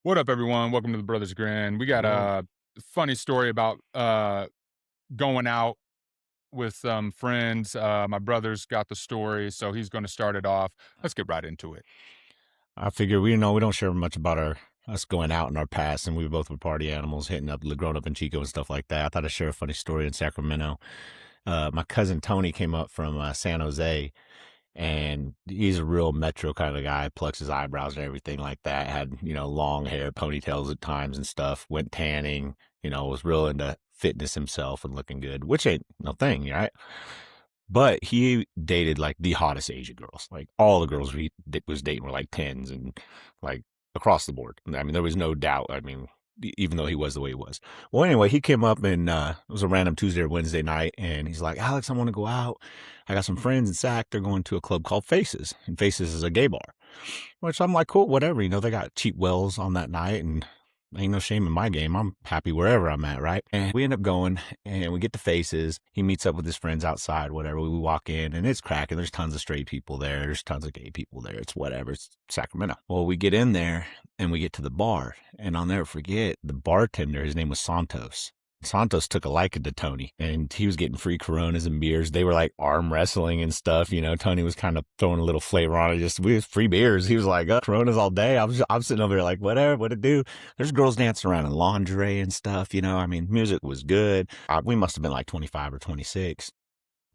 What up, everyone? Welcome to the Brothers Grin. We got Well, a funny story about going out with some friends. My brother's got the story, so he's going to start it off. Let's get right into it. I figure we don't share much about our us going out in our past, and we both were party animals, hitting up, growing up in Chico and stuff like that. I thought I'd share a funny story in Sacramento. My cousin Tony came up from San Jose, and he's a real metro kind of guy. Plucks his eyebrows and everything like that. Had long hair, ponytails at times and stuff. Went tanning. Was real into fitness himself and looking good, which ain't no thing, right? But he dated like the hottest Asian girls. Like all the girls was dating were like tens and like across the board. I mean, there was no doubt. I mean, even though he was the way he was. Well, anyway, he came up and it was a random Tuesday or Wednesday night, and he's like, "Alex, I want to go out. I got some friends in Sac. They're going to a club called Faces, and Faces is a gay bar." Which I'm like, cool, whatever. They got cheap wells on that night, and ain't no shame in my game. I'm happy wherever I'm at, right? And we end up going, and we get to Faces. He meets up with his friends outside, whatever. We walk in, and it's cracking. There's tons of straight people there. There's tons of gay people there. It's whatever. It's Sacramento. Well, we get in there, and we get to the bar, and I'll never forget the bartender. His name was Santos. Santos took a liking to Tony, and he was getting free Coronas and beers. They were like arm wrestling and stuff. Tony was kind of throwing a little flavor on it. Just we free beers. He was like, Coronas all day. I'm sitting over there like, whatever, what to do. There's girls dancing around in lingerie and stuff. I mean, music was good. We must have been like 25 or 26.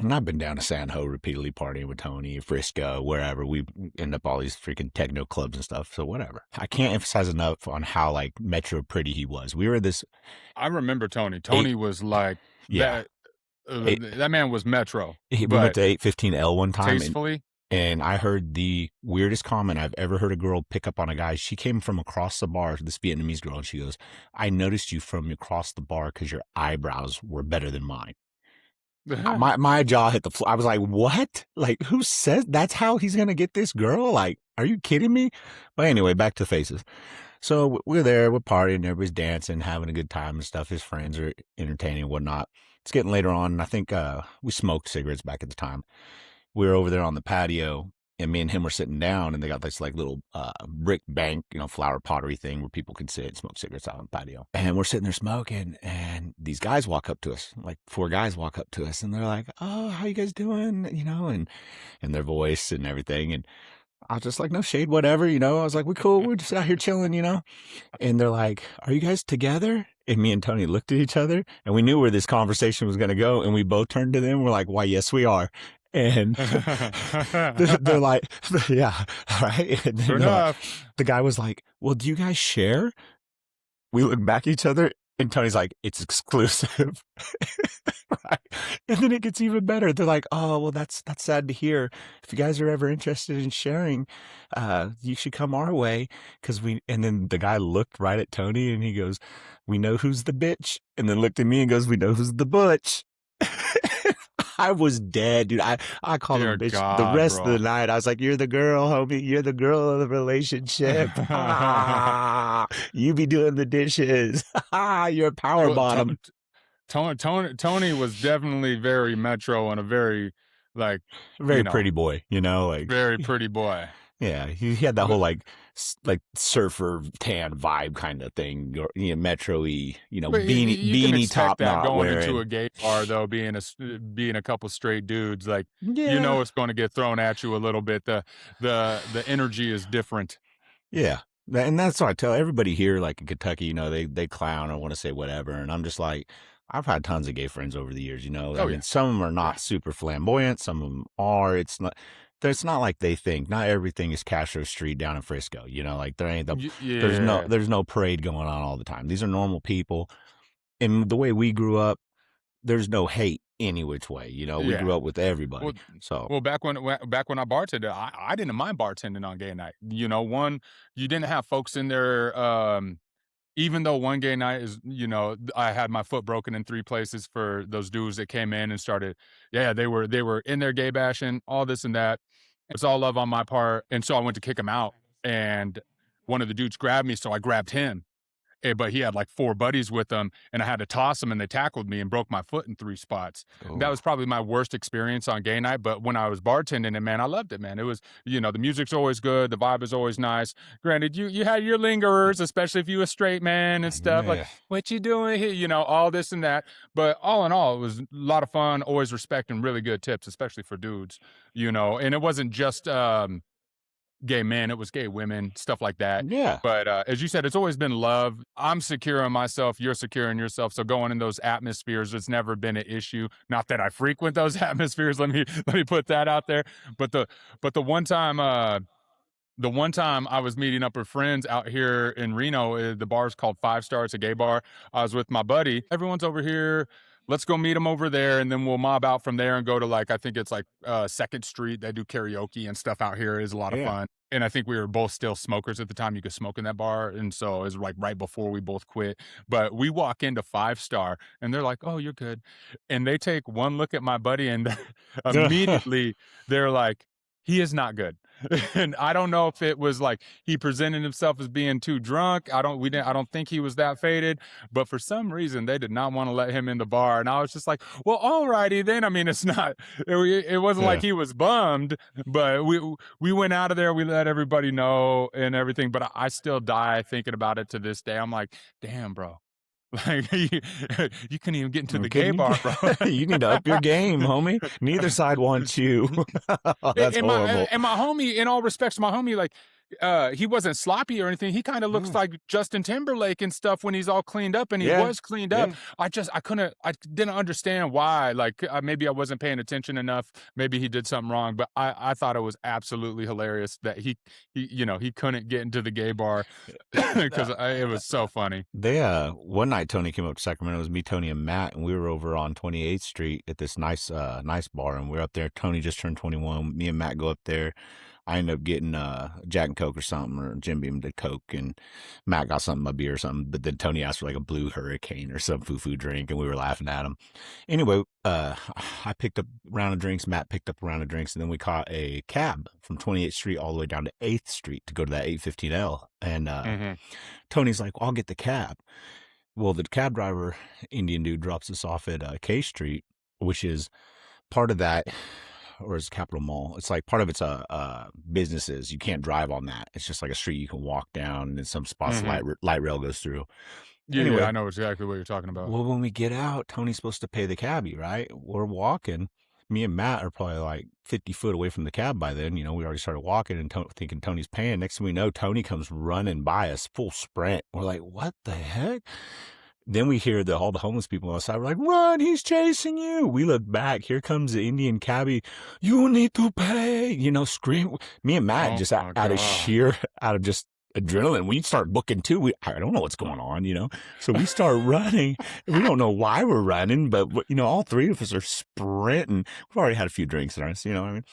And I've been down to San Ho repeatedly partying with Tony, Frisco, wherever. We end up all these freaking techno clubs and stuff. So whatever. I can't emphasize enough on how like metro pretty he was. We were at this I remember Tony. eight, Tony was like yeah, that. eight, That man was Metro, we went but to 815L one time, tastefully. and I heard the weirdest comment I've ever heard a girl pick up on a guy. She came from across the bar, this Vietnamese girl, and she goes, "I noticed you from across the bar because your eyebrows were better than mine." My jaw hit the floor. I was like, "What? Like, who says that's how he's gonna get this girl? Like, are you kidding me?" But anyway, back to Faces. So we're there, we're partying, everybody's dancing, having a good time and stuff. His friends are entertaining and whatnot. It's getting later on, and I think we smoked cigarettes back at the time. We were over there on the patio, and me and him were sitting down, and they got this like little brick bank, flower pottery thing where people can sit and smoke cigarettes out on the patio. And we're sitting there smoking, and these guys walk up to us, like four guys walk up to us, and they're like, "Oh, how you guys doing?" And their voice and everything, and I was just like, "No shade, whatever." I was like, "We cool, we're just out here chilling." And they're like, "Are you guys together?" And me and Tony looked at each other, and we knew where this conversation was going to go. And we both turned to them. We're like, "Why, yes, we are." And they're like, "Yeah, right." And Sure then enough. the guy was like, "Well, do you guys share?" We look back at each other, and Tony's like, "It's exclusive." Right? And then it gets even better. They're like, "Oh, well, that's sad to hear. If you guys are ever interested in sharing, you should come our way, because we." And then the guy looked right at Tony, and he goes, "We know who's the bitch," and then looked at me and goes, "We know who's the butch." I was dead, dude. I called him Dear bitch the God, rest of the bro. night. I was like, "You're the girl, homie. You're the girl of the relationship. Ah, you be doing the dishes. Ah, you're a power Well, bottom." Tony was definitely very Metro and a very like, you Very know, pretty boy, like very pretty boy. yeah, he had that whole But like like surfer tan vibe kind of thing, or metro-y, but you can beanie expect top that knot going into wearing. a gay bar though, being a couple straight dudes, like, Yeah, it's gonna get thrown at you a little bit. The energy is different. yeah. And that's what I tell everybody here, like in Kentucky, they clown or want to say whatever. And I'm just like, I've had tons of gay friends over the years, I Oh, mean, yeah. some of them are Yeah. not super flamboyant, some of them are. It's not like they think. Not everything is Castro Street down in Frisco, like Yeah. there's no parade going on all the time. These are normal people. And the way we grew up, there's no hate any which way. We Yeah. grew up with everybody. Well So well, back when I bartended, I didn't mind bartending on gay night. One, you didn't have folks in there, even though one gay night is, I had my foot broken in 3 places for those dudes that came in and started yeah, they were in there gay bashing, all this and that. It's all love on my part, and so I went to kick him out, and one of the dudes grabbed me, so I grabbed him, but he had like 4 buddies with him, and I had to toss them, and they tackled me and broke my foot in 3 spots. That was Oh, probably my worst experience on gay night, but when I was bartending it, man, I loved it, man. It was, the music's always good, the vibe is always nice. Granted, you had your lingerers, especially if you a straight man and stuff, like, yeah. "What you doing here?" All this and that, but all in all, it was a lot of fun, always respecting really good tips, especially for dudes, and it wasn't just, gay men, it was gay women, stuff like that. Yeah. But as you said, it's always been love. I'm secure in myself, you're secure in yourself. So going in those atmospheres, it's never been an issue. Not that I frequent those atmospheres. Let me put that out there. But the one time I was meeting up with friends out here in Reno, the bar's called Five Star. It's a gay bar. I was with my buddy. Everyone's over here. Let's go meet them over there, and then we'll mob out from there and go to, like, I think it's like Second Street. They do karaoke and stuff out here. Is a lot of Yeah. fun. And I think we were both still smokers at the time. You could smoke in that bar, and so it was like right before we both quit. But we walk into Five Star, and they're like, "Oh, you're good," and they take one look at my buddy, and immediately they're like, "He is not good." And I don't know if it was like he presented himself as being too drunk. I don't think he was that faded, but for some reason they did not want to let him in the bar. And I was just like, well, alrighty then. I mean, it wasn't like Yeah. he was bummed, but we went out of there. We let everybody know and everything, but I still die thinking about it to this day. I'm like, damn, bro. Like you couldn't even get into the gay Couldn't bar, bro. you? You need to up your game, homie. Neither side wants you. That's and my horrible. and my homie, in all respects, my homie, like, he wasn't sloppy or anything. He kind of looks Mm. like Justin Timberlake and stuff when he's all cleaned up, and he Yeah. was cleaned up. Yeah. I didn't understand why. Like, maybe I wasn't paying attention enough. Maybe he did something wrong, but I thought it was absolutely hilarious that he couldn't get into the gay bar because it was so funny. They one night Tony came up to Sacramento. It was me, Tony, and Matt, and we were over on 28th Street at this nice bar, and we're up there. Tony just turned 21. Me and Matt go up there. I end up getting Jack and Coke or something, or Jim Beam did Coke, and Matt got something, a beer or something. But then Tony asked for like a Blue Hurricane or some foo drink, and we were laughing at him. Anyway, I picked up a round of drinks. Matt picked up a round of drinks, and then we caught a cab from 28th Street all the way down to 8th Street to go to that 815L. And Hmm. Tony's like, well, I'll get the cab. Well, the cab driver, Indian dude, drops us off at K Street, which is part of that, or is Capitol Mall. It's like part of it's businesses. You can't drive on that. It's just like a street you can walk down, and in some spots the Hmm. light rail goes through. Yeah, yeah, Anyway, I know exactly what you're talking about. well, when we get out, Tony's supposed to pay the cabbie, right? We're walking. Me and Matt are probably like 50 foot away from the cab by then. We already started walking and thinking Tony's paying. Next thing we know, Tony comes running by us, full sprint. We're like, what the heck? Then we hear all the homeless people outside. We're like, run, he's chasing you. We look back. Here comes the Indian cabbie. You need to pay, scream. Me and Matt Oh just my out god. of just adrenaline. We start booking too. I don't know what's going on. So we start running. We don't know why we're running, but all three of us are sprinting. We've already had a few drinks in us, you know what I mean?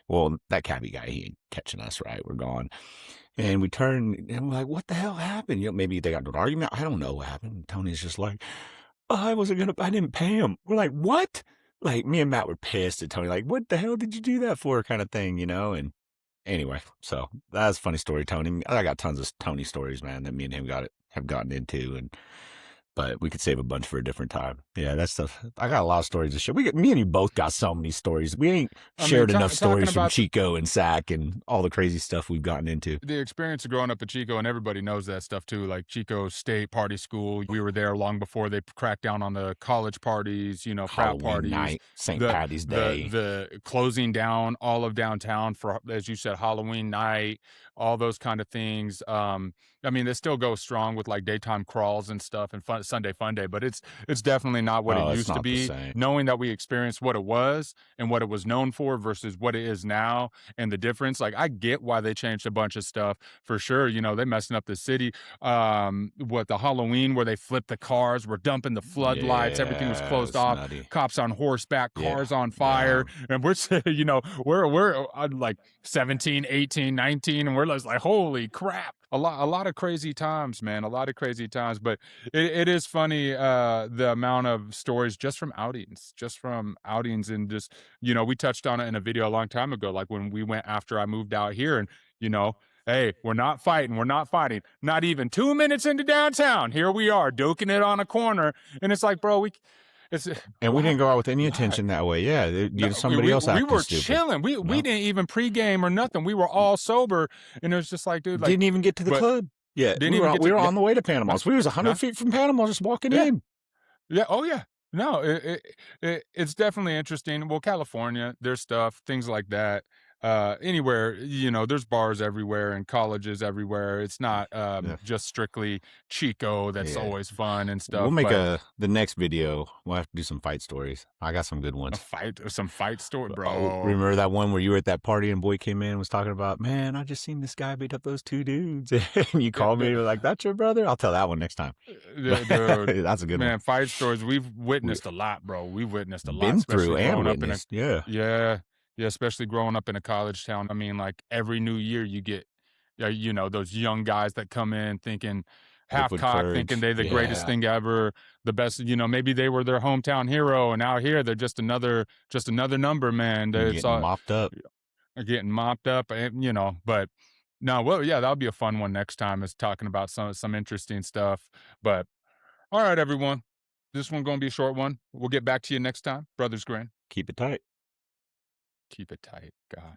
Well, that cabbie guy, he ain't catching us, right? We're gone. And we turn and we're like, what the hell happened? Maybe they got into an argument. I don't know what happened. And Tony's just like, oh, I didn't pay him. We're like, what? Like, me and Matt were pissed at Tony, like, what the hell did you do that for? Kind of thing. And anyway, so that's a funny story, Tony. I got tons of Tony stories, man, that me and him have gotten into, but we could save a bunch for a different time. Yeah, that's stuff. I got a lot of stories to share. Me and you both got so many stories. We ain't I mean, shared enough talking stories from about Chico and Sac and all the crazy stuff we've gotten into. the experience of growing up at Chico, and everybody knows that stuff too. Like Chico State Party School, we were there long before they cracked down on the college parties, frat Halloween parties, night, St. the Patty's the Day. the closing down all of downtown for, as you said, Halloween night, all those kind of things. I mean, they still go strong with like daytime crawls and stuff and Sunday Fun Day, but it's definitely not what it Oh, it's used to not the be. same. Knowing that we experienced what it was and what it was known for versus what it is now, and the difference. Like, I get why they changed a bunch of stuff for sure. They messing up the city. What, the Halloween where they flipped the cars, were dumping the floodlights, everything was Yeah, closed it's off, nutty. cops on horseback, Yeah, cars on yeah. fire, and we're saying, we're like 17, 18, 19, and we're just like, holy crap. A lot of crazy times, man. A lot of crazy times, but it is funny, the amount of stories just from outings, and just, we touched on it in a video a long time ago, like when we went after I moved out here, and you know Hey, we're not fighting. We're not fighting. Not even 2 minutes into downtown. Here we are, duking it on a corner. And it's like, bro, it's And we why? didn't go out with any Why? intention that way. Yeah, No, somebody else we acting were stupid. chilling. We No, didn't even pregame or nothing. We were all sober. And it was just like, dude, like, didn't even get to the but club yet. didn't We even were get we to, were yeah, on the way to no, Panama. So we was no, 100 feet from Panama, just walking yeah. in. Yeah. Oh, yeah. No, it's definitely interesting. Well, California, there's stuff, things like that. Anywhere, there's bars everywhere and colleges everywhere. It's not Yeah, just strictly Chico that's yeah. always fun and We'll stuff, make but the next video. We'll have to do some fight stories. I got some good ones. some fight story, Oh, bro. remember that one where you were at that party and boy came in and was talking about, man, I just seen this guy beat up those two dudes. And you Yeah, called me, you were like, that's your brother? I'll tell that one next time. dude, That's a good one. man, fight stories. We've We witnessed a lot, bro. We've witnessed a lot, been through especially and growing up in a witnessed. Yeah. yeah, yeah, especially growing up in a college town. I mean, like every new year you get, those young guys that come in thinking half Liquid cocked, thinking courage. they the greatest Yeah. thing ever, the best. Maybe they were their hometown hero, and out here they're just another number, man. It's Getting all mopped up. getting mopped up, and but. No, well, yeah, that'll be a fun one next time. Is talking about some interesting stuff. But all right, everyone, this one gonna be a short one. We'll get back to you next time, Brothers Grin. Keep it tight. Keep it tight, God.